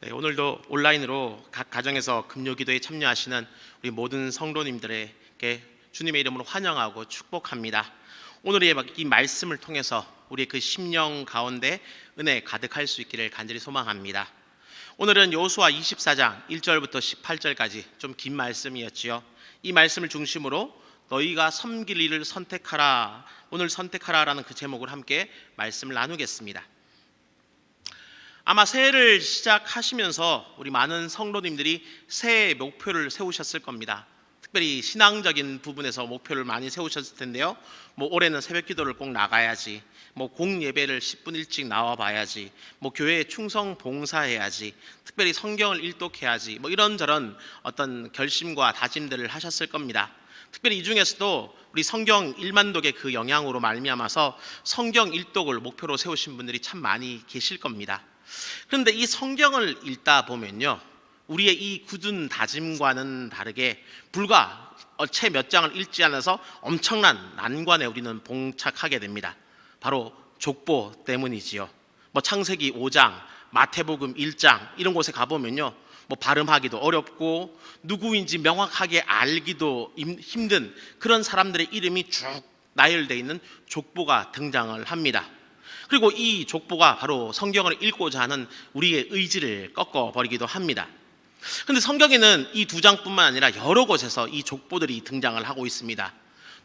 네, 오늘도 온라인으로 각 가정에서 금요기도에 참여하시는 우리 모든 성도님들에게 주님의 이름으로 환영하고 축복합니다. 오늘의 이 말씀을 통해서 우리의 그 심령 가운데 은혜 가득할 수 있기를 간절히 소망합니다. 오늘은 여호수아 24장 1절부터 18절까지 좀 긴 말씀이었지요. 이 말씀을 중심으로 너희가 섬길 일을 선택하라, 오늘 선택하라라는 그 제목을 함께 말씀을 나누겠습니다. 아마 새해를 시작하시면서 우리 많은 성도님들이 새해 목표를 세우셨을 겁니다. 특별히 신앙적인 부분에서 목표를 많이 세우셨을 텐데요. 올해는 새벽 기도를 꼭 나가야지, 공예배를 10분 일찍 나와 봐야지, 교회에 충성 봉사해야지, 특별히 성경을 일독해야지, 이런저런 어떤 결심과 다짐들을 하셨을 겁니다. 특별히 이 중에서도 우리 성경 1만 독의 그 영향으로 말미암아서 성경 일독을 목표로 세우신 분들이 참 많이 계실 겁니다. 그런데 이 성경을 읽다 보면요, 우리의 이 굳은 다짐과는 다르게 불과 채 몇 장을 읽지 않아서 엄청난 난관에 우리는 봉착하게 됩니다. 바로 족보 때문이지요. 창세기 5장, 마태복음 1장 이런 곳에 가보면요, 발음하기도 어렵고 누구인지 명확하게 알기도 힘든 그런 사람들의 이름이 쭉 나열되어 있는 족보가 등장을 합니다. 그리고 이 족보가 바로 성경을 읽고자 하는 우리의 의지를 꺾어버리기도 합니다. 그런데 성경에는 이 2장뿐만 아니라 여러 곳에서 이 족보들이 등장을 하고 있습니다.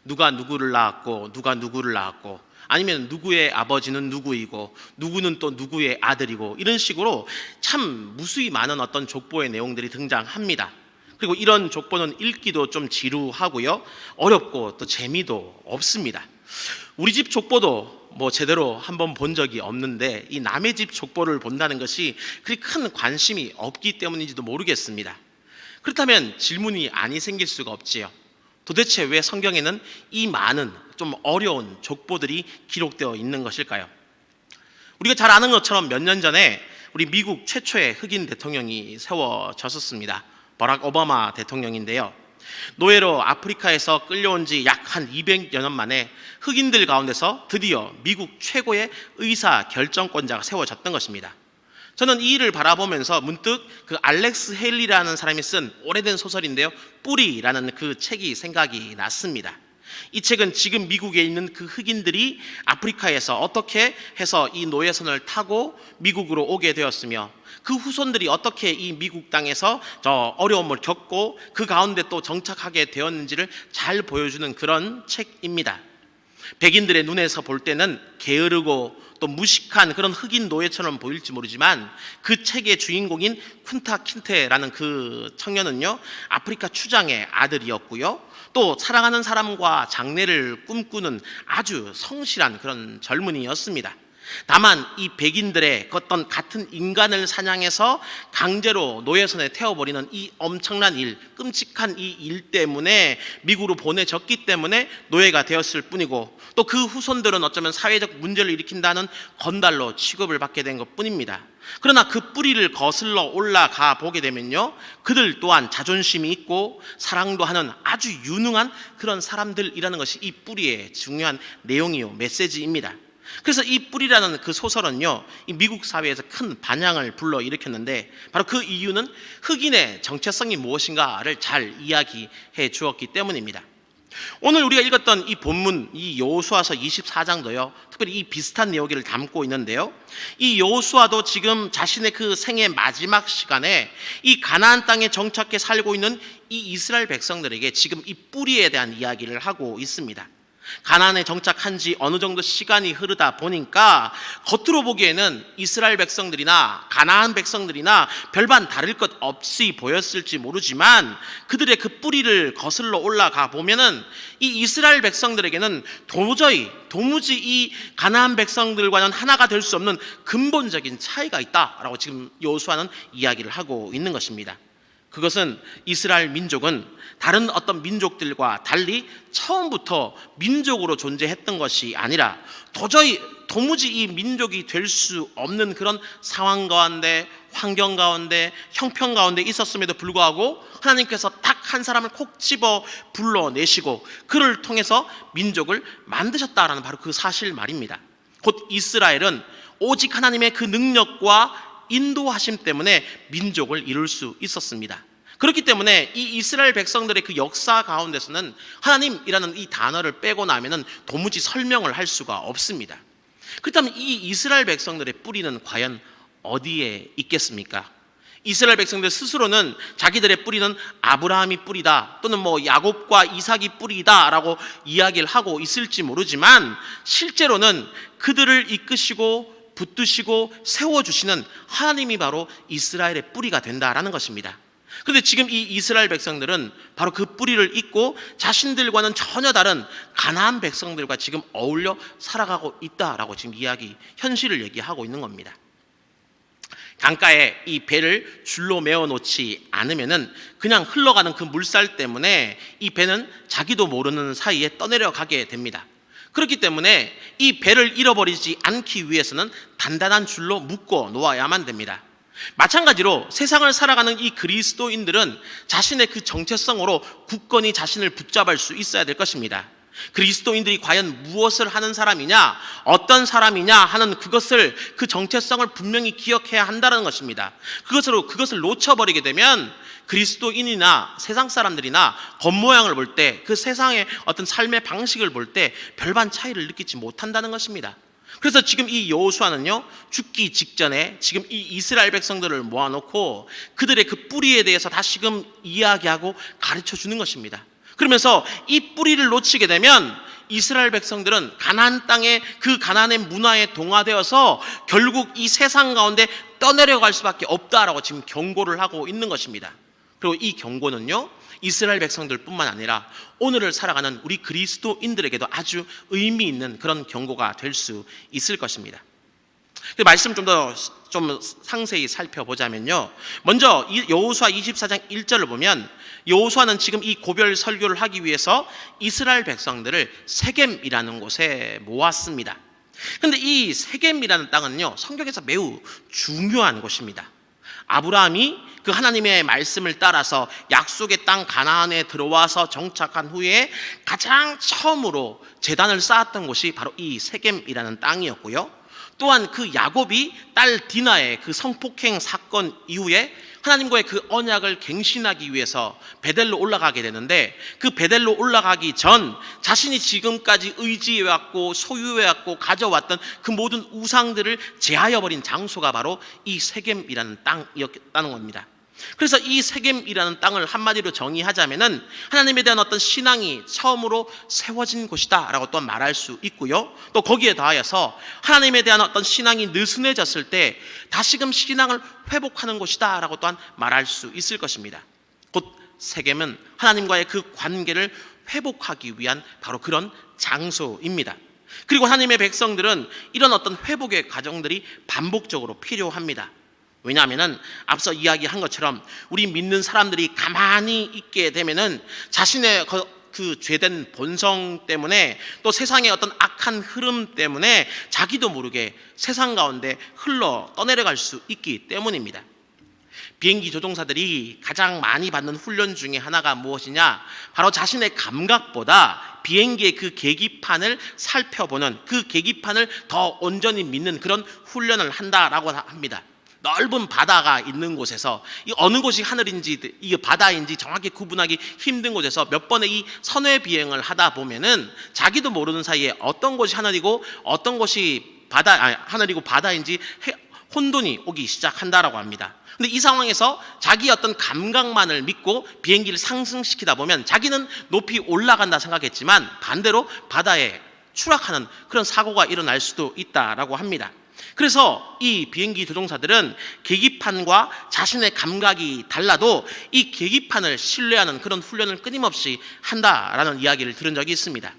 누가 누구를 낳았고 누가 누구를 낳았고, 아니면 누구의 아버지는 누구이고 누구는 또 누구의 아들이고, 이런 식으로 참 무수히 많은 어떤 족보의 내용들이 등장합니다. 그리고 이런 족보는 읽기도 좀 지루하고요, 어렵고 또 재미도 없습니다. 우리 집 족보도 제대로 한번 본 적이 없는데 이 남의 집 족보를 본다는 것이 그리 큰 관심이 없기 때문인지도 모르겠습니다. 그렇다면 질문이 아니 생길 수가 없지요. 도대체 왜 성경에는 이 많은 좀 어려운 족보들이 기록되어 있는 것일까요? 우리가 잘 아는 것처럼 몇 년 전에 우리 미국 최초의 흑인 대통령이 세워졌었습니다. 버락 오바마 대통령인데요, 노예로 아프리카에서 끌려온 지 약 한 200여 년 만에 흑인들 가운데서 드디어 미국 최고의 의사 결정권자가 세워졌던 것입니다. 저는 이 일을 바라보면서 문득 그 알렉스 헤일리라는 사람이 쓴 오래된 소설인데요, 뿌리라는 그 책이 생각이 났습니다. 이 책은 지금 미국에 있는 그 흑인들이 아프리카에서 어떻게 해서 이 노예선을 타고 미국으로 오게 되었으며, 그 후손들이 어떻게 이 미국 땅에서 저 어려움을 겪고 그 가운데 또 정착하게 되었는지를 잘 보여주는 그런 책입니다. 백인들의 눈에서 볼 때는 게으르고 또 무식한 그런 흑인 노예처럼 보일지 모르지만, 그 책의 주인공인 쿤타 킨테라는 그 청년은요, 아프리카 추장의 아들이었고요, 또 사랑하는 사람과 장래를 꿈꾸는 아주 성실한 그런 젊은이였습니다. 다만 이 백인들의 어떤 같은 인간을 사냥해서 강제로 노예선에 태워버리는 이 엄청난 일, 끔찍한 이 일 때문에 미국으로 보내졌기 때문에 노예가 되었을 뿐이고, 또 그 후손들은 어쩌면 사회적 문제를 일으킨다는 건달로 취급을 받게 된 것 뿐입니다. 그러나 그 뿌리를 거슬러 올라가 보게 되면요, 그들 또한 자존심이 있고 사랑도 하는 아주 유능한 그런 사람들이라는 것이 이 뿌리의 중요한 내용이요, 메시지입니다. 그래서 이 뿌리라는 그 소설은요, 이 미국 사회에서 큰 반향을 불러일으켰는데, 바로 그 이유는 흑인의 정체성이 무엇인가를 잘 이야기해 주었기 때문입니다. 오늘 우리가 읽었던 이 본문, 이 여호수아서 24장도요 특별히 이 비슷한 내용을 담고 있는데요, 이 여호수아도 지금 자신의 그 생의 마지막 시간에 이 가나안 땅에 정착해 살고 있는 이 이스라엘 백성들에게 지금 이 뿌리에 대한 이야기를 하고 있습니다. 가나안에 정착한 지 어느 정도 시간이 흐르다 보니까 겉으로 보기에는 이스라엘 백성들이나 가나안 백성들이나 별반 다를 것 없이 보였을지 모르지만, 그들의 그 뿌리를 거슬러 올라가 보면은 이 이스라엘 백성들에게는 도무지 이 가나안 백성들과는 하나가 될 수 없는 근본적인 차이가 있다라고 지금 여호수아는 이야기를 하고 있는 것입니다. 그것은 이스라엘 민족은 다른 어떤 민족들과 달리 처음부터 민족으로 존재했던 것이 아니라 도무지 이 민족이 될 수 없는 그런 상황 가운데, 환경 가운데, 형편 가운데 있었음에도 불구하고 하나님께서 딱 한 사람을 콕 집어 불러내시고 그를 통해서 민족을 만드셨다라는 바로 그 사실 말입니다. 곧 이스라엘은 오직 하나님의 그 능력과 인도하심 때문에 민족을 이룰 수 있었습니다. 그렇기 때문에 이 이스라엘 백성들의 그 역사 가운데서는 하나님이라는 이 단어를 빼고 나면은 도무지 설명을 할 수가 없습니다. 그렇다면 이 이스라엘 백성들의 뿌리는 과연 어디에 있겠습니까? 이스라엘 백성들 스스로는 자기들의 뿌리는 아브라함이 뿌리다, 또는 야곱과 이삭이 뿌리다라고 이야기를 하고 있을지 모르지만, 실제로는 그들을 이끄시고 붙드시고 세워주시는 하나님이 바로 이스라엘의 뿌리가 된다라는 것입니다. 그런데 지금 이 이스라엘 백성들은 바로 그 뿌리를 잇고 자신들과는 전혀 다른 가나안 백성들과 지금 어울려 살아가고 있다라고 지금 현실을 얘기하고 있는 겁니다. 강가에 이 배를 줄로 메어 놓지 않으면은 그냥 흘러가는 그 물살 때문에 이 배는 자기도 모르는 사이에 떠내려 가게 됩니다. 그렇기 때문에 이 배를 잃어버리지 않기 위해서는 단단한 줄로 묶어 놓아야만 됩니다. 마찬가지로 세상을 살아가는 이 그리스도인들은 자신의 그 정체성으로 굳건히 자신을 붙잡을 수 있어야 될 것입니다. 그리스도인들이 과연 무엇을 하는 사람이냐, 어떤 사람이냐 하는 그 정체성을 분명히 기억해야 한다는 것입니다. 그것을 놓쳐버리게 되면 그리스도인이나 세상 사람들이나 겉모양을 볼 때, 그 세상의 어떤 삶의 방식을 볼 때 별반 차이를 느끼지 못한다는 것입니다. 그래서 지금 이 여호수아는요, 죽기 직전에 지금 이 이스라엘 백성들을 모아놓고 그들의 그 뿌리에 대해서 다시금 이야기하고 가르쳐 주는 것입니다. 그러면서 이 뿌리를 놓치게 되면 이스라엘 백성들은 가나안 땅의 그 가나안의 문화에 동화되어서 결국 이 세상 가운데 떠내려갈 수밖에 없다라고 지금 경고를 하고 있는 것입니다. 그리고 이 경고는요, 이스라엘 백성들뿐만 아니라 오늘을 살아가는 우리 그리스도인들에게도 아주 의미 있는 그런 경고가 될 수 있을 것입니다. 그 말씀 좀 상세히 살펴보자면요, 먼저 여호수아 24장 1절을 보면 여호수아는 지금 이 고별 설교를 하기 위해서 이스라엘 백성들을 세겜이라는 곳에 모았습니다. 그런데 이 세겜이라는 땅은요, 성경에서 매우 중요한 곳입니다. 아브라함이 그 하나님의 말씀을 따라서 약속의 땅 가나안에 들어와서 정착한 후에 가장 처음으로 제단을 쌓았던 곳이 바로 이 세겜이라는 땅이었고요, 또한 그 야곱이 딸 디나의 그 성폭행 사건 이후에 하나님과의 그 언약을 갱신하기 위해서 베델로 올라가게 되는데, 그 베델로 올라가기 전 자신이 지금까지 의지해왔고 소유해왔고 가져왔던 그 모든 우상들을 제하여 버린 장소가 바로 이 세겜이라는 땅이었다는 겁니다. 그래서 이 세겜이라는 땅을 한마디로 정의하자면은 하나님에 대한 어떤 신앙이 처음으로 세워진 곳이다 라고 또한 말할 수 있고요, 또 거기에 더하여서 하나님에 대한 어떤 신앙이 느슨해졌을 때 다시금 신앙을 회복하는 곳이다 라고 또한 말할 수 있을 것입니다. 곧 세겜은 하나님과의 그 관계를 회복하기 위한 바로 그런 장소입니다. 그리고 하나님의 백성들은 이런 어떤 회복의 과정들이 반복적으로 필요합니다. 왜냐하면 앞서 이야기한 것처럼 우리 믿는 사람들이 가만히 있게 되면은 자신의 그 죄된 본성 때문에, 또 세상의 어떤 악한 흐름 때문에 자기도 모르게 세상 가운데 흘러 떠내려갈 수 있기 때문입니다. 비행기 조종사들이 가장 많이 받는 훈련 중에 하나가 무엇이냐, 바로 자신의 감각보다 비행기의 그 계기판을 살펴보는, 그 계기판을 더 온전히 믿는 그런 훈련을 한다라고 합니다. 넓은 바다가 있는 곳에서 이 어느 곳이 하늘인지 이게 바다인지 정확히 구분하기 힘든 곳에서 몇 번의 이 선회 비행을 하다 보면은 자기도 모르는 사이에 어떤 곳이 하늘이고 어떤 곳이 하늘이고 바다인지 혼돈이 오기 시작한다라고 합니다. 근데 이 상황에서 자기 어떤 감각만을 믿고 비행기를 상승시키다 보면 자기는 높이 올라간다 생각했지만 반대로 바다에 추락하는 그런 사고가 일어날 수도 있다라고 합니다. 그래서 이 비행기 조종사들은 계기판과 자신의 감각이 달라도 이 계기판을 신뢰하는 그런 훈련을 끊임없이 한다라는 이야기를 들은 적이 있습니다.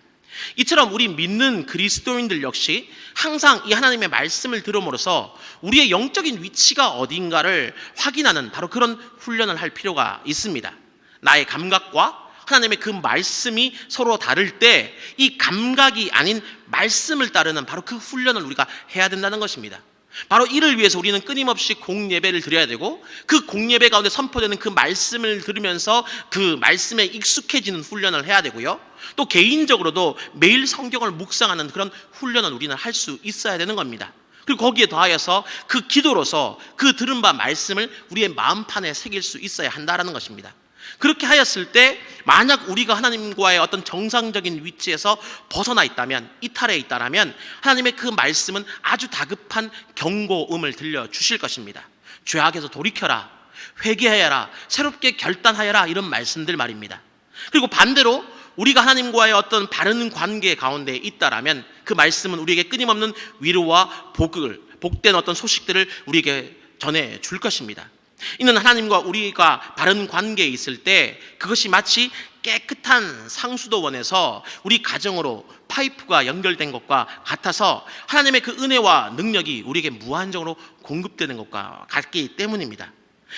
이처럼 우리 믿는 그리스도인들 역시 항상 이 하나님의 말씀을 들음으로써 우리의 영적인 위치가 어딘가를 확인하는 바로 그런 훈련을 할 필요가 있습니다. 나의 감각과 하나님의 그 말씀이 서로 다를 때 이 감각이 아닌 말씀을 따르는 바로 그 훈련을 우리가 해야 된다는 것입니다. 바로 이를 위해서 우리는 끊임없이 공예배를 드려야 되고, 그 공예배 가운데 선포되는 그 말씀을 들으면서 그 말씀에 익숙해지는 훈련을 해야 되고요, 또 개인적으로도 매일 성경을 묵상하는 그런 훈련을 우리는 할 수 있어야 되는 겁니다. 그리고 거기에 더하여서 그 기도로서 그 들은 바 말씀을 우리의 마음판에 새길 수 있어야 한다라는 것입니다. 그렇게 하였을 때 만약 우리가 하나님과의 어떤 정상적인 위치에서 벗어나 있다면, 이탈해 있다면 하나님의 그 말씀은 아주 다급한 경고음을 들려주실 것입니다. 죄악에서 돌이켜라, 회개하여라, 새롭게 결단하여라, 이런 말씀들 말입니다. 그리고 반대로 우리가 하나님과의 어떤 바른 관계 가운데 있다라면 그 말씀은 우리에게 끊임없는 위로와 복된 어떤 소식들을 우리에게 전해줄 것입니다. 이는 하나님과 우리가 바른 관계에 있을 때 그것이 마치 깨끗한 상수도원에서 우리 가정으로 파이프가 연결된 것과 같아서 하나님의 그 은혜와 능력이 우리에게 무한정으로 공급되는 것과 같기 때문입니다.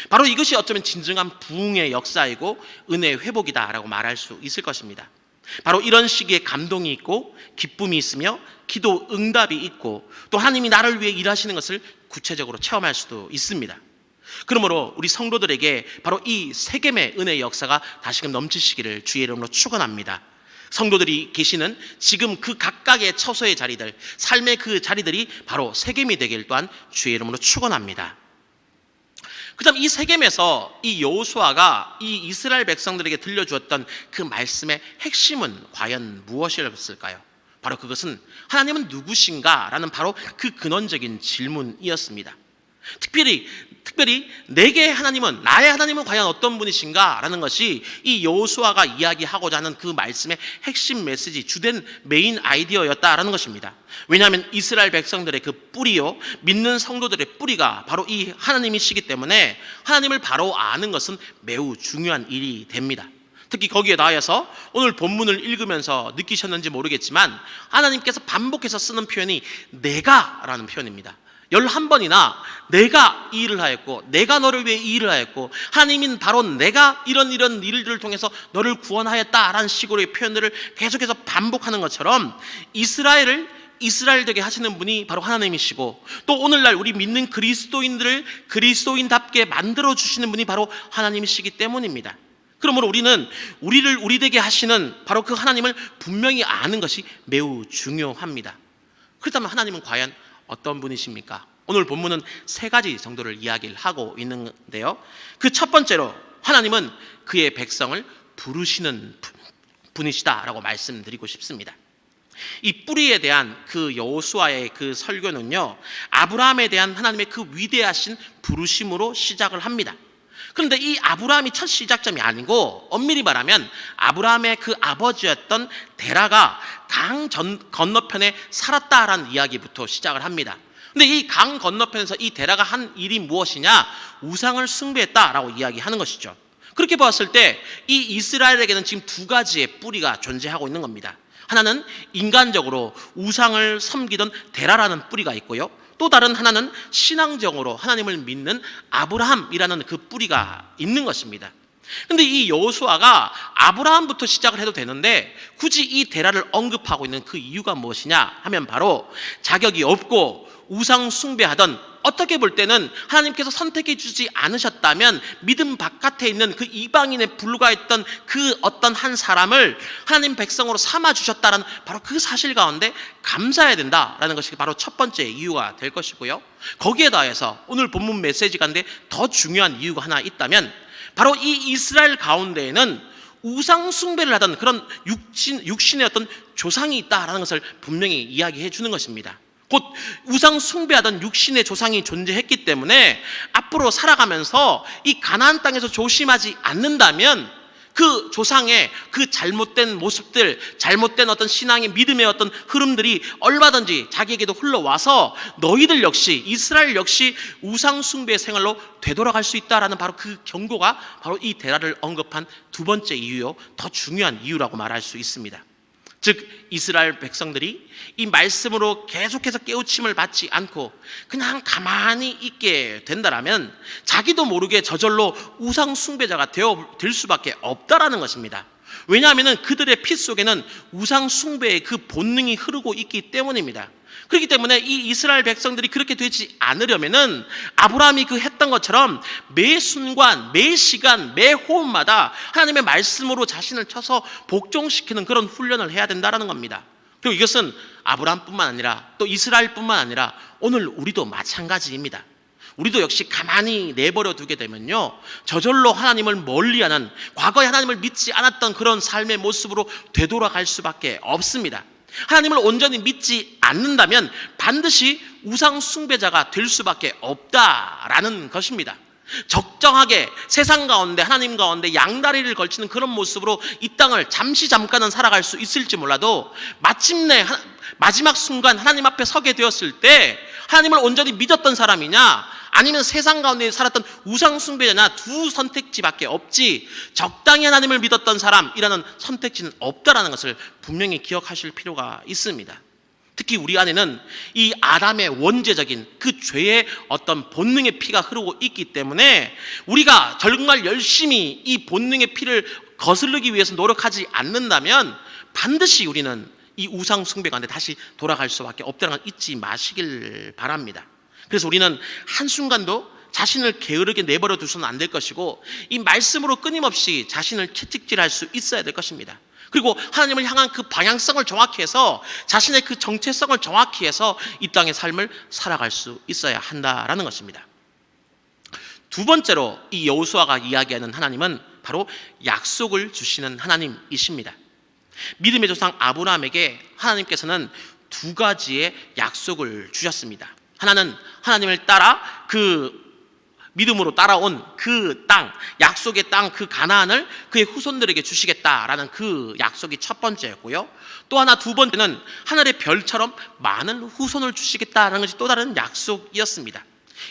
바로 이것이 어쩌면 진정한 부흥의 역사이고 은혜의 회복이다라고 말할 수 있을 것입니다. 바로 이런 시기에 감동이 있고 기쁨이 있으며 기도 응답이 있고 또 하나님이 나를 위해 일하시는 것을 구체적으로 체험할 수도 있습니다. 그러므로 우리 성도들에게 바로 이 세겜의 은혜의 역사가 다시금 넘치시기를 주의 이름으로 축원합니다. 성도들이 계시는 지금 그 각각의 처소의 자리들, 삶의 그 자리들이 바로 세겜이 되길 또한 주의 이름으로 축원합니다. 그 다음 이 세겜에서 이 여호수아가 이 이스라엘 백성들에게 들려주었던 그 말씀의 핵심은 과연 무엇이었을까요? 바로 그것은 하나님은 누구신가? 라는 바로 그 근원적인 질문이었습니다. 특별히 나의 하나님은 과연 어떤 분이신가? 라는 것이 이 여호수아가 이야기하고자 하는 그 말씀의 핵심 메시지, 주된 메인 아이디어였다라는 것입니다. 왜냐하면 이스라엘 백성들의 그 뿌리요, 믿는 성도들의 뿌리가 바로 이 하나님이시기 때문에 하나님을 바로 아는 것은 매우 중요한 일이 됩니다. 특히 거기에 더하여서 오늘 본문을 읽으면서 느끼셨는지 모르겠지만 하나님께서 반복해서 쓰는 표현이 내가라는 표현입니다. 11번이나 내가 이 일을 하였고 내가 너를 위해 이 일을 하였고 하나님인 바로 내가 이런 일들을 통해서 너를 구원하였다라는 식으로의 표현들을 계속해서 반복하는 것처럼 이스라엘 되게 하시는 분이 바로 하나님이시고 또 오늘날 우리 믿는 그리스도인들을 그리스도인답게 만들어 주시는 분이 바로 하나님이시기 때문입니다. 그러므로 우리는 우리를 우리 되게 하시는 바로 그 하나님을 분명히 아는 것이 매우 중요합니다. 그렇다면 하나님은 과연 어떤 분이십니까? 오늘 본문은 3가지 정도를 이야기를 하고 있는데요. 그 첫 번째로 하나님은 그의 백성을 부르시는 분이시다라고 말씀드리고 싶습니다. 이 뿌리에 대한 그 여호수아의 그 설교는요, 아브라함에 대한 하나님의 그 위대하신 부르심으로 시작을 합니다. 그런데 이 아브라함이 첫 시작점이 아니고 엄밀히 말하면 아브라함의 그 아버지였던 데라가 강 건너편에 살았다라는 이야기부터 시작을 합니다. 근데 이 강 건너편에서 이 데라가 한 일이 무엇이냐? 우상을 숭배했다라고 이야기하는 것이죠. 그렇게 봤을 때 이 이스라엘에게는 지금 2가지의 뿌리가 존재하고 있는 겁니다. 하나는 인간적으로 우상을 섬기던 데라라는 뿌리가 있고요, 또 다른 하나는 신앙적으로 하나님을 믿는 아브라함이라는 그 뿌리가 있는 것입니다. 근데 이 여호수아가 아브라함부터 시작을 해도 되는데 굳이 이 데라를 언급하고 있는 그 이유가 무엇이냐 하면 바로 자격이 없고 우상 숭배하던, 어떻게 볼 때는 하나님께서 선택해 주지 않으셨다면 믿음 바깥에 있는 그 이방인에 불과했던 그 어떤 한 사람을 하나님 백성으로 삼아 주셨다는 바로 그 사실 가운데 감사해야 된다라는 것이 바로 첫 번째 이유가 될 것이고요, 거기에 더해서 오늘 본문 메시지 가운데 더 중요한 이유가 하나 있다면 바로 이 이스라엘 가운데에는 우상 숭배를 하던 그런 육신의 어떤 조상이 있다라는 것을 분명히 이야기해 주는 것입니다. 곧 우상 숭배하던 육신의 조상이 존재했기 때문에 앞으로 살아가면서 이 가나안 땅에서 조심하지 않는다면 그 조상의 그 잘못된 모습들, 잘못된 어떤 신앙의 믿음의 어떤 흐름들이 얼마든지 자기에게도 흘러와서 너희들 역시, 이스라엘 역시 우상 숭배의 생활로 되돌아갈 수 있다라는 바로 그 경고가 바로 이 데라를 언급한 2번째 이유요, 더 중요한 이유라고 말할 수 있습니다. 즉 이스라엘 백성들이 이 말씀으로 계속해서 깨우침을 받지 않고 그냥 가만히 있게 된다라면 자기도 모르게 저절로 우상 숭배자가 될 수밖에 없다라는 것입니다. 왜냐하면 그들의 피 속에는 우상 숭배의 그 본능이 흐르고 있기 때문입니다. 그렇기 때문에 이 이스라엘 백성들이 그렇게 되지 않으려면은 아브라함이 그 했던 것처럼 매 순간, 매 시간, 매 호흡마다 하나님의 말씀으로 자신을 쳐서 복종시키는 그런 훈련을 해야 된다는 겁니다. 그리고 이것은 아브라함뿐만 아니라 또 이스라엘뿐만 아니라 오늘 우리도 마찬가지입니다. 우리도 역시 가만히 내버려 두게 되면요, 저절로 하나님을 멀리하는, 과거에 하나님을 믿지 않았던 그런 삶의 모습으로 되돌아갈 수밖에 없습니다. 하나님을 온전히 믿지 않는다면 반드시 우상 숭배자가 될 수밖에 없다라는 것입니다. 적정하게 세상 가운데, 하나님 가운데 양다리를 걸치는 그런 모습으로 이 땅을 잠깐은 살아갈 수 있을지 몰라도 마침내 마지막 순간 하나님 앞에 서게 되었을 때 하나님을 온전히 믿었던 사람이냐, 아니면 세상 가운데 살았던 우상 숭배자냐, 두 선택지밖에 없지, 적당히 하나님을 믿었던 사람이라는 선택지는 없다라는 것을 분명히 기억하실 필요가 있습니다. 특히 우리 안에는 이 아담의 원죄적인 그 죄의 어떤 본능의 피가 흐르고 있기 때문에 우리가 정말 열심히 이 본능의 피를 거스르기 위해서 노력하지 않는다면 반드시 우리는 이 우상 숭배 가운데 다시 돌아갈 수밖에 없다는 걸 잊지 마시길 바랍니다. 그래서 우리는 한순간도 자신을 게으르게 내버려 두서는 안 될 것이고, 이 말씀으로 끊임없이 자신을 채찍질할 수 있어야 될 것입니다. 그리고 하나님을 향한 그 방향성을 정확히 해서, 자신의 그 정체성을 정확히 해서 이 땅의 삶을 살아갈 수 있어야 한다라는 것입니다. 두 번째로 이 여호수아가 이야기하는 하나님은 바로 약속을 주시는 하나님이십니다. 믿음의 조상 아브라함에게 하나님께서는 두 가지의 약속을 주셨습니다. 하나는 하나님을 따라 그 믿음으로 따라온 그 땅, 약속의 땅, 그 가나안을 그의 후손들에게 주시겠다라는 그 약속이 첫 번째였고요. 또 하나, 두 번째는 하늘의 별처럼 많은 후손을 주시겠다라는 것이 또 다른 약속이었습니다.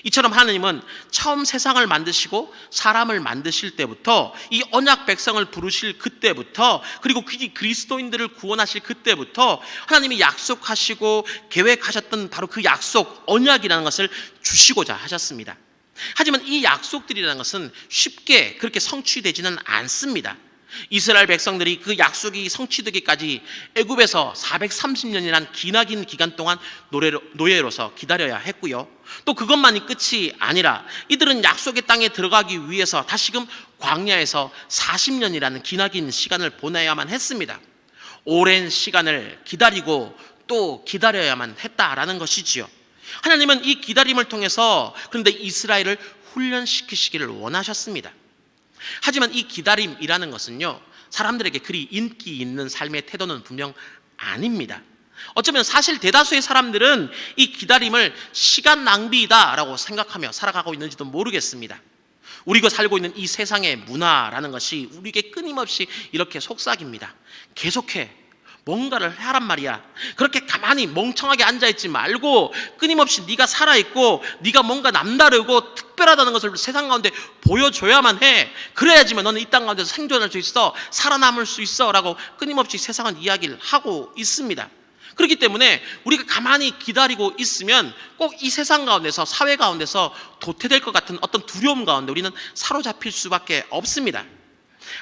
이처럼 하나님은 처음 세상을 만드시고 사람을 만드실 때부터, 이 언약 백성을 부르실 그때부터, 그리고 그리스도인들을 구원하실 그때부터 하나님이 약속하시고 계획하셨던 바로 그 약속, 언약이라는 것을 주시고자 하셨습니다. 하지만 이 약속들이라는 것은 쉽게 그렇게 성취되지는 않습니다. 이스라엘 백성들이 그 약속이 성취되기까지 애굽에서 430년이란 기나긴 기간 동안 노예로서 기다려야 했고요. 또 그것만이 끝이 아니라 이들은 약속의 땅에 들어가기 위해서 다시금 광야에서 40년이라는 기나긴 시간을 보내야만 했습니다. 오랜 시간을 기다리고 또 기다려야만 했다라는 것이지요. 하나님은 이 기다림을 통해서 그런데 이스라엘을 훈련시키시기를 원하셨습니다. 하지만 이 기다림이라는 것은요, 사람들에게 그리 인기 있는 삶의 태도는 분명 아닙니다. 어쩌면 사실 대다수의 사람들은 이 기다림을 시간 낭비다라고 생각하며 살아가고 있는지도 모르겠습니다. 우리가 살고 있는 이 세상의 문화라는 것이 우리에게 끊임없이 이렇게 속삭입니다. 계속해, 뭔가를 하란 말이야. 그렇게 가만히 멍청하게 앉아있지 말고 끊임없이 네가 살아있고 네가 뭔가 남다르고 특별하다는 것을 세상 가운데 보여줘야만 해. 그래야지만 너는 이 땅 가운데서 생존할 수 있어, 살아남을 수 있어 라고 끊임없이 세상은 이야기를 하고 있습니다. 그렇기 때문에 우리가 가만히 기다리고 있으면 꼭 이 세상 가운데서, 사회 가운데서 도태될 것 같은 어떤 두려움 가운데 우리는 사로잡힐 수밖에 없습니다.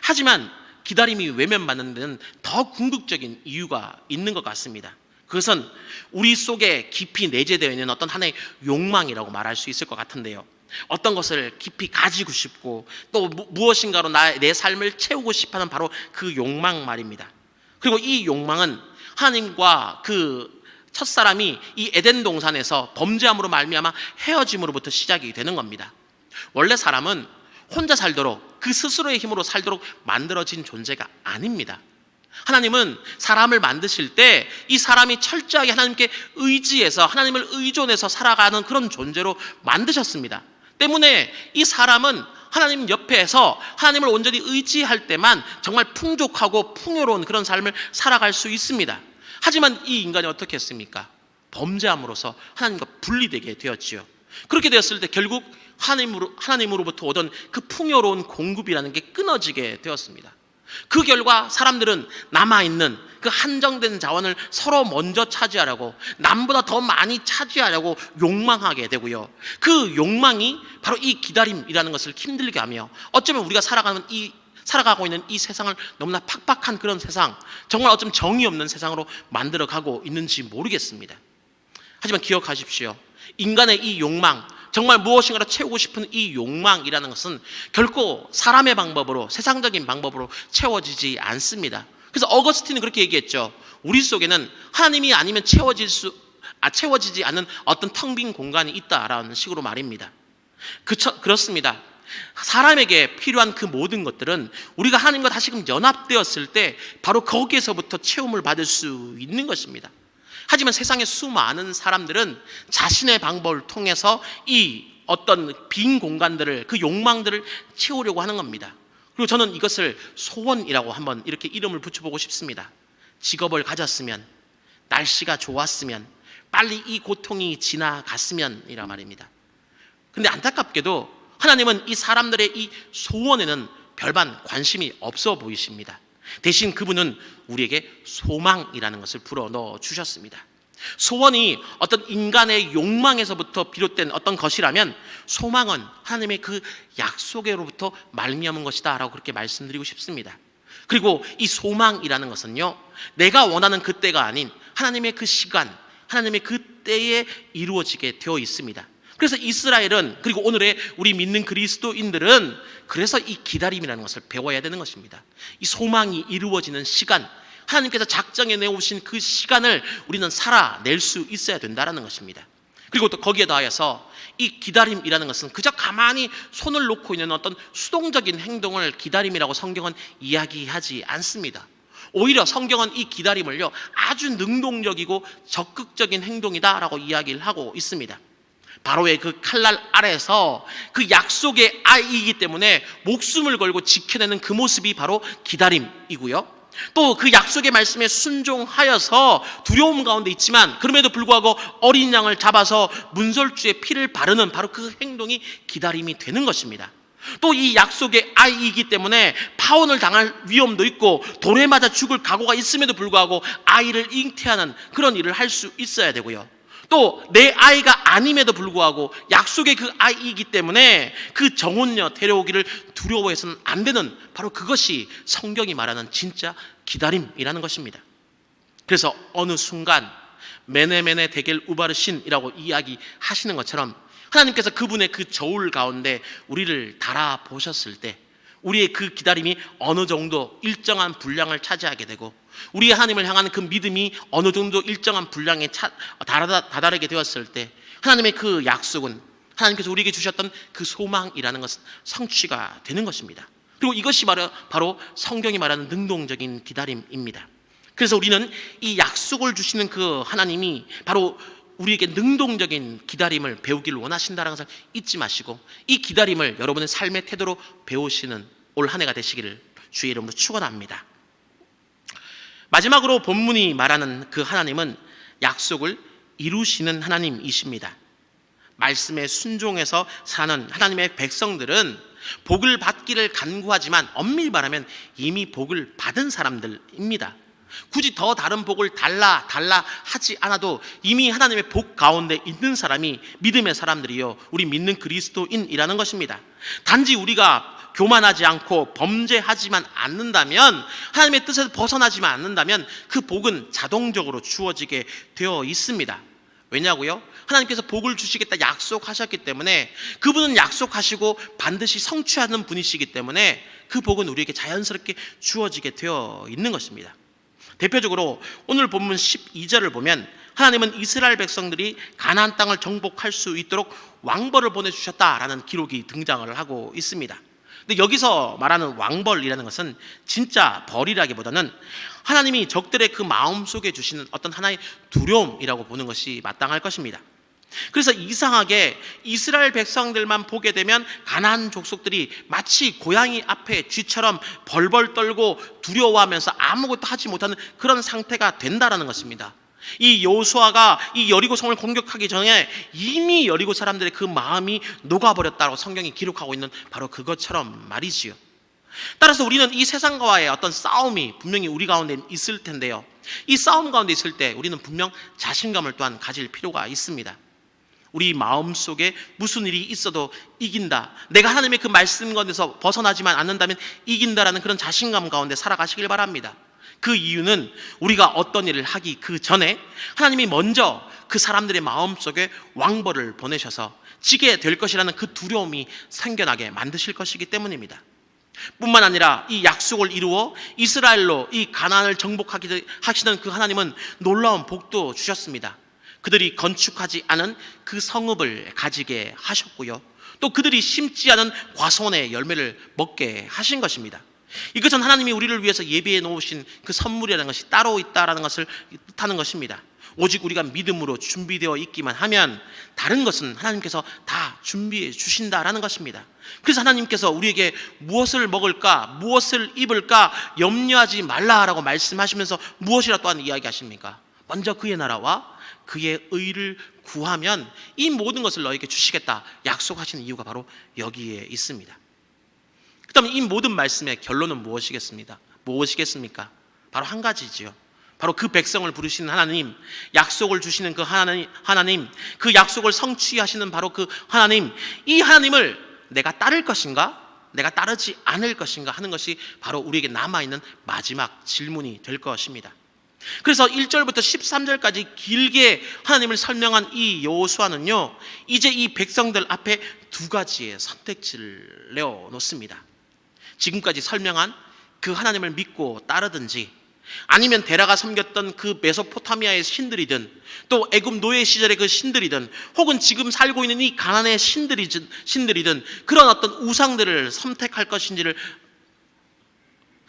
하지만 기다림이 외면받는 데는 더 궁극적인 이유가 있는 것 같습니다. 그것은 우리 속에 깊이 내재되어 있는 어떤 하나의 욕망이라고 말할 수 있을 것 같은데요. 어떤 것을 깊이 가지고 싶고 또 무엇인가로 내 삶을 채우고 싶어하는 바로 그 욕망 말입니다. 그리고 이 욕망은 하나님과 그 첫사람이 이 에덴 동산에서 범죄함으로 말미암아 헤어짐으로부터 시작이 되는 겁니다. 원래 사람은 혼자 살도록, 그 스스로의 힘으로 살도록 만들어진 존재가 아닙니다. 하나님은 사람을 만드실 때 이 사람이 철저하게 하나님께 의지해서, 하나님을 의존해서 살아가는 그런 존재로 만드셨습니다. 때문에 이 사람은 하나님 옆에서 하나님을 온전히 의지할 때만 정말 풍족하고 풍요로운 그런 삶을 살아갈 수 있습니다. 하지만 이 인간이 어떻게 했습니까? 범죄함으로써 하나님과 분리되게 되었지요. 그렇게 되었을 때 결국 하나님으로부터 오던 그 풍요로운 공급이라는 게 끊어지게 되었습니다. 그 결과 사람들은 남아있는 그 한정된 자원을 서로 먼저 차지하려고, 남보다 더 많이 차지하려고 욕망하게 되고요. 그 욕망이 바로 이 기다림이라는 것을 힘들게 하며, 어쩌면 우리가 살아가고 있는 이 세상을 너무나 팍팍한 그런 세상, 정말 어쩌면 정의 없는 세상으로 만들어가고 있는지 모르겠습니다. 하지만 기억하십시오. 인간의 이 욕망, 정말 무엇인가를 채우고 싶은 이 욕망이라는 것은 결코 사람의 방법으로, 세상적인 방법으로 채워지지 않습니다. 그래서 어거스틴은 그렇게 얘기했죠. 우리 속에는 하나님이 아니면 채워지지 않는 어떤 텅 빈 공간이 있다라는 식으로 말입니다. 그렇습니다. 사람에게 필요한 그 모든 것들은 우리가 하나님과 다시금 연합되었을 때 바로 거기에서부터 채움을 받을 수 있는 것입니다. 하지만 세상의 수많은 사람들은 자신의 방법을 통해서 이 어떤 빈 공간들을, 그 욕망들을 채우려고 하는 겁니다. 그리고 저는 이것을 소원이라고 한번 이렇게 이름을 붙여보고 싶습니다. 직업을 가졌으면, 날씨가 좋았으면, 빨리 이 고통이 지나갔으면 이란 말입니다. 근데 안타깝게도 하나님은 이 사람들의 이 소원에는 별반 관심이 없어 보이십니다. 대신 그분은 우리에게 소망이라는 것을 불어넣어 주셨습니다. 소원이 어떤 인간의 욕망에서부터 비롯된 어떤 것이라면 소망은 하나님의 그 약속으로부터 말미암은 것이다 라고 그렇게 말씀드리고 싶습니다. 그리고 이 소망이라는 것은요, 내가 원하는 그때가 아닌 하나님의 그 시간, 하나님의 그때에 이루어지게 되어 있습니다. 그래서 이스라엘은, 그리고 오늘의 우리 믿는 그리스도인들은 그래서 이 기다림이라는 것을 배워야 되는 것입니다. 이 소망이 이루어지는 시간, 하나님께서 작정해 내오신 그 시간을 우리는 살아낼 수 있어야 된다는 것입니다. 그리고 또 거기에 더하여서 이 기다림이라는 것은 그저 가만히 손을 놓고 있는 어떤 수동적인 행동을 기다림이라고 성경은 이야기하지 않습니다. 오히려 성경은 이 기다림을요, 아주 능동적이고 적극적인 행동이다라고 이야기를 하고 있습니다. 바로의 그 칼날 아래서 그 약속의 아이이기 때문에 목숨을 걸고 지켜내는 그 모습이 바로 기다림이고요, 또 그 약속의 말씀에 순종하여서 두려움 가운데 있지만 그럼에도 불구하고 어린 양을 잡아서 문설주에 피를 바르는 바로 그 행동이 기다림이 되는 것입니다. 또 이 약속의 아이이기 때문에 파혼을 당할 위험도 있고 돌에 맞아 죽을 각오가 있음에도 불구하고 아이를 잉태하는 그런 일을 할 수 있어야 되고요, 또 내 아이가 아님에도 불구하고 약속의 그 아이이기 때문에 그 정혼녀 데려오기를 두려워해서는 안 되는 바로 그것이 성경이 말하는 진짜 기다림이라는 것입니다. 그래서 어느 순간 메네메네 데겔 우바르신이라고 이야기하시는 것처럼 하나님께서 그분의 그 저울 가운데 우리를 달아보셨을 때 우리의 그 기다림이 어느 정도 일정한 분량을 차지하게 되고 우리의 하나님을 향한 그 믿음이 어느 정도 일정한 분량에 다다르게 되었을 때 하나님의 그 약속은, 하나님께서 우리에게 주셨던 그 소망이라는 것은 성취가 되는 것입니다. 그리고 이것이 바로 성경이 말하는 능동적인 기다림입니다. 그래서 우리는 이 약속을 주시는 그 하나님이 바로 우리에게 능동적인 기다림을 배우기를 원하신다는 것을 잊지 마시고 이 기다림을 여러분의 삶의 태도로 배우시는 올 한 해가 되시기를 주의 이름으로 축원합니다. 마지막으로 본문이 말하는 그 하나님은 약속을 이루시는 하나님이십니다. 말씀에 순종해서 사는 하나님의 백성들은 복을 받기를 간구하지만 엄밀히 말하면 이미 복을 받은 사람들입니다. 굳이 더 다른 복을 달라 하지 않아도 이미 하나님의 복 가운데 있는 사람이 믿음의 사람들이요, 우리 믿는 그리스도인이라는 것입니다. 단지 우리가 교만하지 않고 범죄하지만 않는다면, 하나님의 뜻에서 벗어나지만 않는다면 그 복은 자동적으로 주어지게 되어 있습니다. 왜냐고요? 하나님께서 복을 주시겠다 약속하셨기 때문에, 그분은 약속하시고 반드시 성취하는 분이시기 때문에 그 복은 우리에게 자연스럽게 주어지게 되어 있는 것입니다. 대표적으로 오늘 본문 12절을 보면 하나님은 이스라엘 백성들이 가나안 땅을 정복할 수 있도록 왕벌을 보내주셨다라는 기록이 등장을 하고 있습니다. 근데 여기서 말하는 왕벌이라는 것은 진짜 벌이라기보다는 하나님이 적들의 그 마음속에 주시는 어떤 하나의 두려움이라고 보는 것이 마땅할 것입니다. 그래서 이상하게 이스라엘 백성들만 보게 되면 가나안 족속들이 마치 고양이 앞에 쥐처럼 벌벌 떨고 두려워하면서 아무것도 하지 못하는 그런 상태가 된다라는 것입니다. 이 여호수아가 이 여리고성을 공격하기 전에 이미 여리고 사람들의 그 마음이 녹아버렸다고 성경이 기록하고 있는 바로 그것처럼 말이지요. 따라서 우리는 이 세상과의 어떤 싸움이 분명히 우리 가운데 있을 텐데요, 이 싸움 가운데 있을 때 우리는 분명 자신감을 또한 가질 필요가 있습니다. 우리 마음속에 무슨 일이 있어도 이긴다, 내가 하나님의 그 말씀 가운데서 벗어나지만 않는다면 이긴다라는 그런 자신감 가운데 살아가시길 바랍니다. 그 이유는 우리가 어떤 일을 하기 그 전에 하나님이 먼저 그 사람들의 마음속에 왕벌을 보내셔서 지게 될 것이라는 그 두려움이 생겨나게 만드실 것이기 때문입니다. 뿐만 아니라 이 약속을 이루어 이스라엘로 이 가나안을 정복하게 하시는 그 하나님은 놀라운 복도 주셨습니다. 그들이 건축하지 않은 그 성읍을 가지게 하셨고요, 또 그들이 심지 않은 과수원의 열매를 먹게 하신 것입니다. 이것은 하나님이 우리를 위해서 예비해 놓으신 그 선물이라는 것이 따로 있다라는 것을 뜻하는 것입니다. 오직 우리가 믿음으로 준비되어 있기만 하면 다른 것은 하나님께서 다 준비해 주신다라는 것입니다. 그래서 하나님께서 우리에게 무엇을 먹을까, 무엇을 입을까 염려하지 말라라고 말씀하시면서 무엇이라 또한 이야기하십니까? 먼저 그의 나라와 그의 의를 구하면 이 모든 것을 너에게 주시겠다 약속하신 이유가 바로 여기에 있습니다. 그 다음에 이 모든 말씀의 결론은 무엇이겠습니까? 바로 한 가지지요. 바로 그 백성을 부르시는 하나님, 약속을 주시는 그 하나님, 그 약속을 성취하시는 바로 그 하나님, 이 하나님을 내가 따를 것인가, 내가 따르지 않을 것인가 하는 것이 바로 우리에게 남아있는 마지막 질문이 될 것입니다. 그래서 1절부터 13절까지 길게 하나님을 설명한 이 여호수아는요, 이제 이 백성들 앞에 두 가지의 선택지를 내어놓습니다. 지금까지 설명한 그 하나님을 믿고 따르든지, 아니면 데라가 섬겼던 그 메소포타미아의 신들이든, 또 애굽 노예 시절의 그 신들이든, 혹은 지금 살고 있는 이 가나안의 신들이든 그런 어떤 우상들을 선택할 것인지를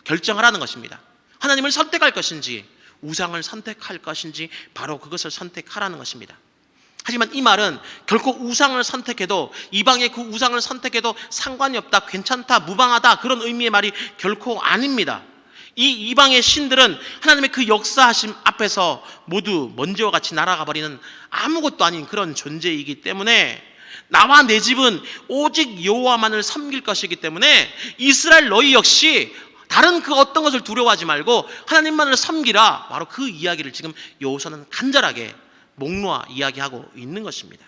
결정하라는 것입니다. 하나님을 선택할 것인지 우상을 선택할 것인지 바로 그것을 선택하라는 것입니다. 하지만 이 말은 결코 우상을 선택해도, 이방의 그 우상을 선택해도 상관이 없다, 괜찮다, 무방하다 그런 의미의 말이 결코 아닙니다. 이 이방의 신들은 하나님의 그 역사하심 앞에서 모두 먼지와 같이 날아가 버리는 아무것도 아닌 그런 존재이기 때문에, 나와 내 집은 오직 여호와만을 섬길 것이기 때문에 이스라엘 너희 역시 다른 그 어떤 것을 두려워하지 말고 하나님만을 섬기라, 바로 그 이야기를 지금 여호수아는 간절하게 목놓아 이야기하고 있는 것입니다.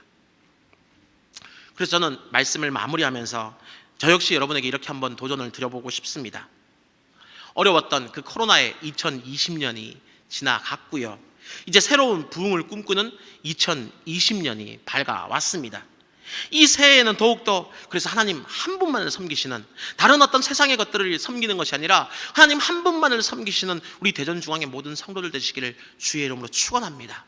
그래서 저는 말씀을 마무리하면서 저 역시 여러분에게 이렇게 한번 도전을 드려보고 싶습니다. 어려웠던 그 코로나의 2020년이 지나갔고요, 이제 새로운 부흥을 꿈꾸는 2020년이 밝아왔습니다. 이 새해에는 더욱더 그래서 하나님 한 분만을 섬기시는, 다른 어떤 세상의 것들을 섬기는 것이 아니라 하나님 한 분만을 섬기시는 우리 대전중앙의 모든 성도들 되시기를 주의 이름으로 축원합니다.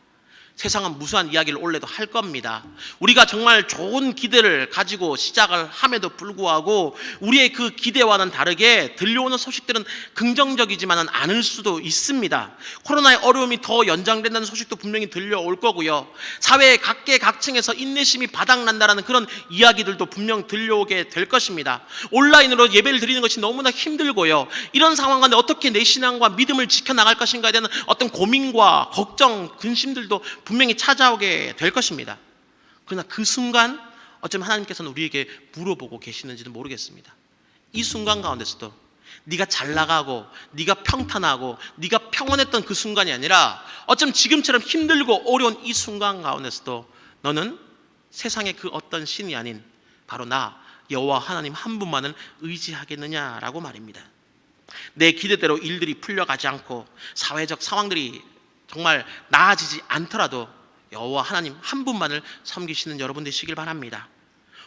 세상은 무수한 이야기를 올해도 할 겁니다. 우리가 정말 좋은 기대를 가지고 시작을 함에도 불구하고 우리의 그 기대와는 다르게 들려오는 소식들은 긍정적이지만은 않을 수도 있습니다. 코로나의 어려움이 더 연장된다는 소식도 분명히 들려올 거고요, 사회의 각계각층에서 인내심이 바닥난다라는 그런 이야기들도 분명 들려오게 될 것입니다. 온라인으로 예배를 드리는 것이 너무나 힘들고요, 이런 상황 가운데 어떻게 내 신앙과 믿음을 지켜나갈 것인가에 대한 어떤 고민과 걱정, 근심들도 분명히 찾아오게 될 것입니다. 그러나 그 순간 어쩌면 하나님께서는 우리에게 물어보고 계시는지도 모르겠습니다. 이 순간 가운데서도 네가 잘 나가고 네가 평탄하고 네가 평온했던 그 순간이 아니라 어쩌면 지금처럼 힘들고 어려운 이 순간 가운데서도 너는 세상의 그 어떤 신이 아닌 바로 나 여호와 하나님 한 분만을 의지하겠느냐라고 말입니다. 내 기대대로 일들이 풀려가지 않고 사회적 상황들이 정말 나아지지 않더라도 여호와 하나님 한 분만을 섬기시는 여러분 되시길 바랍니다.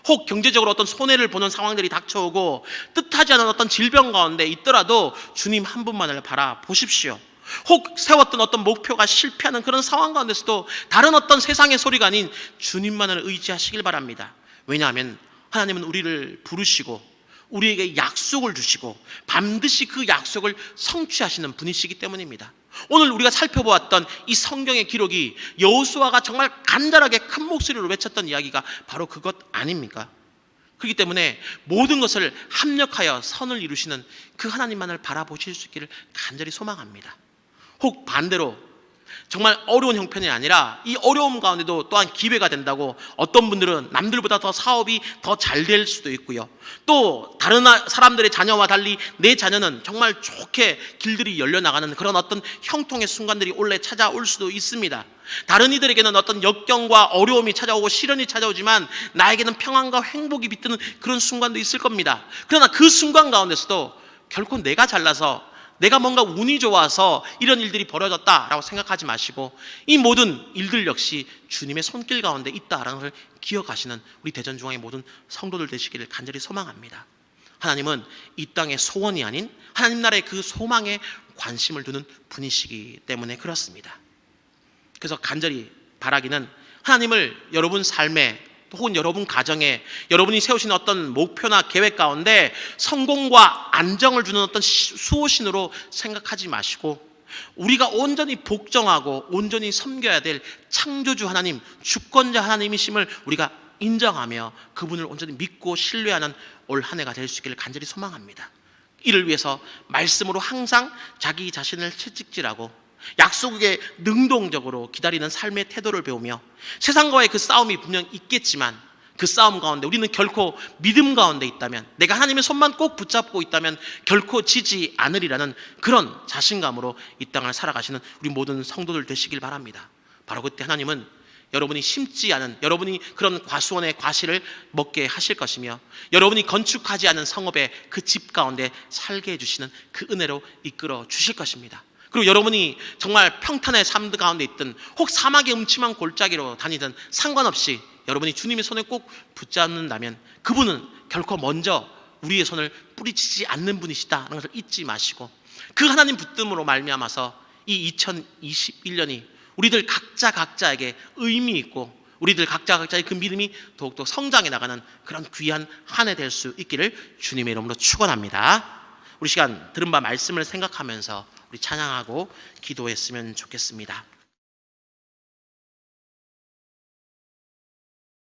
혹 경제적으로 어떤 손해를 보는 상황들이 닥쳐오고 뜻하지 않은 어떤 질병 가운데 있더라도 주님 한 분만을 바라보십시오. 혹 세웠던 어떤 목표가 실패하는 그런 상황 가운데서도 다른 어떤 세상의 소리가 아닌 주님만을 의지하시길 바랍니다. 왜냐하면 하나님은 우리를 부르시고 우리에게 약속을 주시고 반드시 그 약속을 성취하시는 분이시기 때문입니다. 오늘 우리가 살펴보았던 이 성경의 기록이 여호수아가 정말 간절하게 큰 목소리로 외쳤던 이야기가 바로 그것 아닙니까? 그렇기 때문에 모든 것을 합력하여 선을 이루시는 그 하나님만을 바라보실 수 있기를 간절히 소망합니다. 혹 반대로 정말 어려운 형편이 아니라 이 어려움 가운데도 또한 기회가 된다고, 어떤 분들은 남들보다 더 사업이 더 잘 될 수도 있고요, 또 다른 사람들의 자녀와 달리 내 자녀는 정말 좋게 길들이 열려나가는 그런 어떤 형통의 순간들이 올해 찾아올 수도 있습니다. 다른 이들에게는 어떤 역경과 어려움이 찾아오고 시련이 찾아오지만 나에게는 평안과 행복이 깃드는 그런 순간도 있을 겁니다. 그러나 그 순간 가운데서도 결코 내가 잘나서 내가 뭔가 운이 좋아서 이런 일들이 벌어졌다라고 생각하지 마시고 이 모든 일들 역시 주님의 손길 가운데 있다라는 것을 기억하시는 우리 대전중앙의 모든 성도들 되시기를 간절히 소망합니다. 하나님은 이 땅의 소원이 아닌 하나님 나라의 그 소망에 관심을 두는 분이시기 때문에 그렇습니다. 그래서 간절히 바라기는 하나님을 여러분 삶에 혹은 여러분 가정에 여러분이 세우신 어떤 목표나 계획 가운데 성공과 안정을 주는 어떤 수호신으로 생각하지 마시고 우리가 온전히 복종하고 온전히 섬겨야 될 창조주 하나님, 주권자 하나님이심을 우리가 인정하며 그분을 온전히 믿고 신뢰하는 올 한 해가 될 수 있기를 간절히 소망합니다. 이를 위해서 말씀으로 항상 자기 자신을 채찍질하고 약속에 능동적으로 기다리는 삶의 태도를 배우며 세상과의 그 싸움이 분명 있겠지만 그 싸움 가운데 우리는 결코 믿음 가운데 있다면, 내가 하나님의 손만 꼭 붙잡고 있다면 결코 지지 않으리라는 그런 자신감으로 이 땅을 살아가시는 우리 모든 성도들 되시길 바랍니다. 바로 그때 하나님은 여러분이 심지 않은, 여러분이 그런 과수원의 과실을 먹게 하실 것이며 여러분이 건축하지 않은 성읍의 그 집 가운데 살게 해주시는 그 은혜로 이끌어 주실 것입니다. 그리고 여러분이 정말 평탄의 삶 가운데 있든 혹 사막의 음침한 골짜기로 다니든 상관없이 여러분이 주님의 손을 꼭 붙잡는다면 그분은 결코 먼저 우리의 손을 뿌리치지 않는 분이시다는 것을 잊지 마시고 그 하나님 붙듦으로 말미암아서 이 2021년이 우리들 각자에게 의미 있고 우리들 각자의 그 믿음이 더욱더 성장해 나가는 그런 귀한 한 해 될 수 있기를 주님의 이름으로 축원합니다. 우리 시간 들은 바 말씀을 생각하면서 우리 찬양하고 기도했으면 좋겠습니다.